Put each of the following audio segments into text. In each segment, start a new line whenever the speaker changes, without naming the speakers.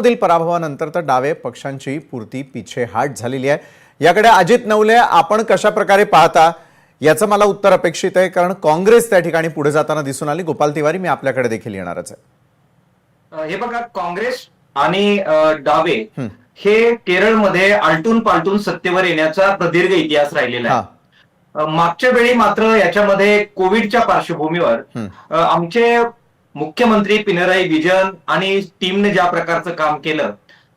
मधील पराभवानंतर तर डावे पक्षांची पुरती पिछेहाट झालेली आहे। याकडे अजित नवले आपण कशा प्रकारे पाहता याचं मला उत्तर अपेक्षित आहे, कारण काँग्रेस त्या ठिकाणी पुढे जाताना दिसून आली। गोपाल तिवारी, मी आपल्याकडे देखील येणारच आहे।
हे बघा, काँग्रेस आणि डावे हे केरळमध्ये आलटून पालटून सत्तेवर येण्याचा प्रदीर्घ इतिहास राहिलेला आहे। मागच्या वेळी मात्र याच्यामध्ये कोविडच्या पार्श्वभूमीवर आमचे मुख्यमंत्री पिनराई विजयन आणि टीमने ज्या प्रकारचं काम केलं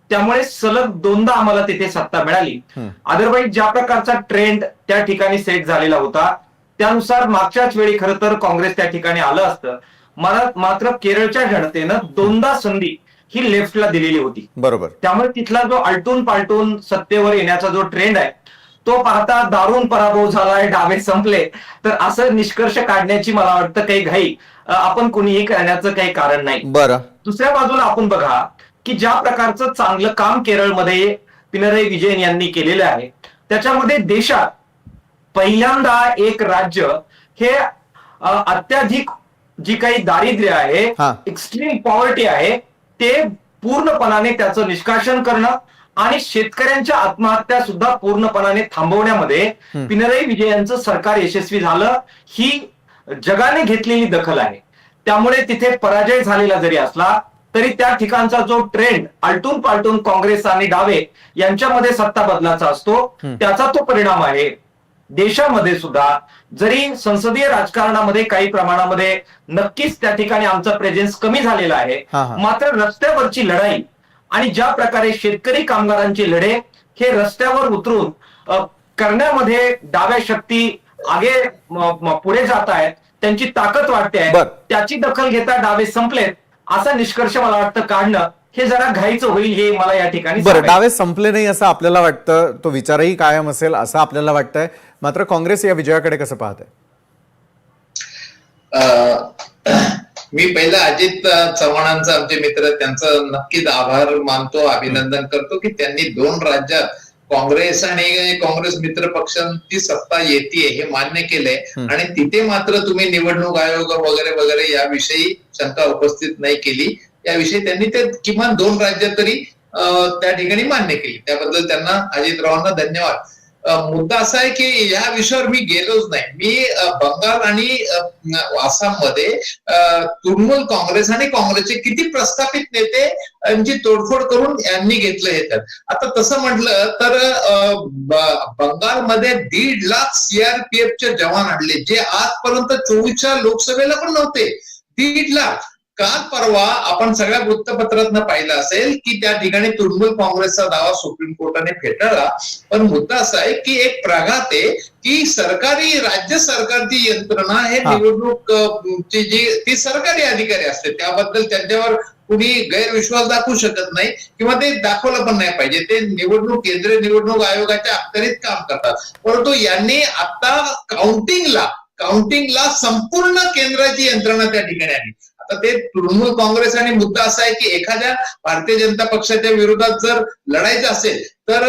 त्यामुळे सलग दोनदा आम्हाला तिथे सत्ता मिळाली। अदरवाईज ज्या प्रकारचा ट्रेंड त्या ठिकाणी सेट झालेला होता त्यानुसार मागच्याच वेळी खरं तर काँग्रेस त्या ठिकाणी आलं असतं। मला मात्र केरळच्या जनतेनं दोनदा संधी ही लेफ्टला दिलेली होती,
बरोबर।
त्यामुळे तिथला जो आलटून पालटून सत्तेवर येण्याचा जो ट्रेंड आहे तो पाहता दारुण पराभव झालाय, डावे संपले, तर असं निष्कर्ष काढण्याची मला वाटतं काही घाई आपण कुणीही करण्याचं काही कारण नाही।
बरं,
दुसऱ्या बाजूला आपण बघा की ज्या प्रकारचं चांगलं काम केरळमध्ये पिनराई विजयन यांनी केलेलं आहे त्याच्यामध्ये देशात पहिल्यांदा एक राज्य हे अत्याधिक जी काही दारिद्र्य आहे, एक्स्ट्रीम पॉवर्टी आहे, ते पूर्णपणाने त्याचं निष्कासन करणं आणि शेतकऱ्यांच्या आत्महत्या सुद्धा पूर्णपणाने थांबवण्यामध्ये पिनराई विजयनचं सरकार यशस्वी झालं। ही जगाने घेतलेली दखल आहे। त्यामुळे तिथे पराजय झालेला जरी असला तरी त्या ठिकाणचा जो ट्रेंड आलटून पालटून काँग्रेस आणि डावे यांच्यामध्ये सत्ता बदलाचा असतो त्याचा तो परिणाम आहे। देशामध्ये सुद्धा जरी संसदीय राजकारणामध्ये काही प्रमाणामध्ये नक्कीच त्या ठिकाणी आमचा प्रेझेन्स कमी झालेला आहे, मात्र रस्त्यावरची लढाई आणि ज्या प्रकारे शेतकरी कामगारांचे लढे हे रस्त्यावर उतरून करण्यामध्ये डाव्या शक्ती आगे पुढे जात आहेत, त्यांची ताकद वाढते आहे, त्याची दखल घेता डावे संपलेत असा निष्कर्ष मला वाटतं काढणं हे जरा घाईचं होईल, हे मला या ठिकाणी।
बरं, डावे संपले नाही असं आपल्याला वाटतं, तो विचारही कायम असेल असं आपल्याला वाटतंय, मात्र काँग्रेस या विजयाकडे कसं पाहते?
मी पहिला अजित चव्हाणांचा, आमचे मित्र, त्यांचं नक्कीच आभार मानतो, अभिनंदन करतो की त्यांनी 2 राज्यात काँग्रेस आणि काँग्रेस मित्र पक्षांची सत्ता येते हे मान्य केलंय आणि तिथे मात्र तुम्ही निवडणूक आयोग वगैरे वगैरे याविषयी शंका उपस्थित नाही केली। याविषयी त्यांनी ते किमान 2 राज्यात तरी त्या ठिकाणी मान्य केली, त्याबद्दल त्यांना अजितरावांना धन्यवाद। मुद्दा असा आहे की या विषयावर मी गेलोच नाही। मी बंगाल आणि आसाममध्ये तृणमूल काँग्रेस आणि काँग्रेसचे किती प्रस्थापित नेते यांची तोडफोड करून यांनी घेतलं हे तर। आता तसं म्हटलं तर बंगालमध्ये 1.5 लाख सीआरपीएफचे जवान आणले जे आजपर्यंत 24च्या लोकसभेला पण नव्हते। 1.5 लाख। काल परवा आपण सगळ्या वृत्तपत्रातनं पाहिलं असेल की त्या ठिकाणी तृणमूल काँग्रेसचा दावा सुप्रीम कोर्टाने फेटाळला, पण मुद्दा असा आहे की एक प्रघात आहे की सरकारी राज्य सरकारची यंत्रणा हे निवडणूक ती सरकारी अधिकारी असते, त्याबद्दल त्यांच्यावर कुणी गैरविश्वास दाखवू शकत नाही किंवा ते दाखवलं पण नाही पाहिजे। ते निवडणूक केंद्रीय निवडणूक आयोगाच्या अखत्यारीत काम करतात, परंतु यांनी आता काउंटिंगला संपूर्ण केंद्राची यंत्रणा त्या ठिकाणी आली। आता ते तृणमूल काँग्रेस आणि मुद्दा असा आहे की एखाद्या भारतीय जनता पक्षाच्या विरोधात जर लढायचं असेल तर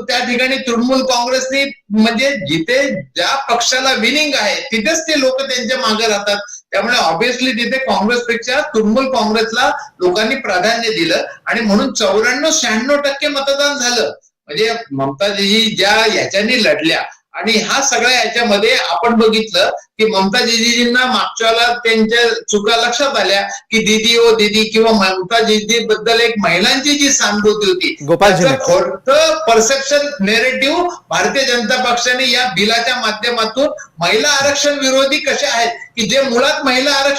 त्या ठिकाणी तृणमूल काँग्रेसने म्हणजे जिथे ज्या पक्षाला विनिंग आहे तिथेच ते लोक त्यांच्या मागे राहतात, त्यामुळे ऑब्व्हियसली तिथे काँग्रेसपेक्षा तृणमूल काँग्रेसला लोकांनी प्राधान्य दिलं आणि म्हणून 94-96% मतदान झालं। म्हणजे ममताजी ज्या ह्याच्यानी लढल्या आणि हा सगळ्या याच्यामध्ये आपण बघितलं की ममताजीजींना मागच्याला त्यांच्या चुका लक्षात आल्या की दीदी ओ दीदी किंवा ममताजीजी बद्दल एक महिलांची जी सहानुभूती होती, खोटं परसेप्शन नेरेटिव्ह भारतीय जनता पक्षाने या बिलाच्या माध्यमातून महिला आरक्षण विरोधी कसे आहेत की जे मुळात महिला आरक्षण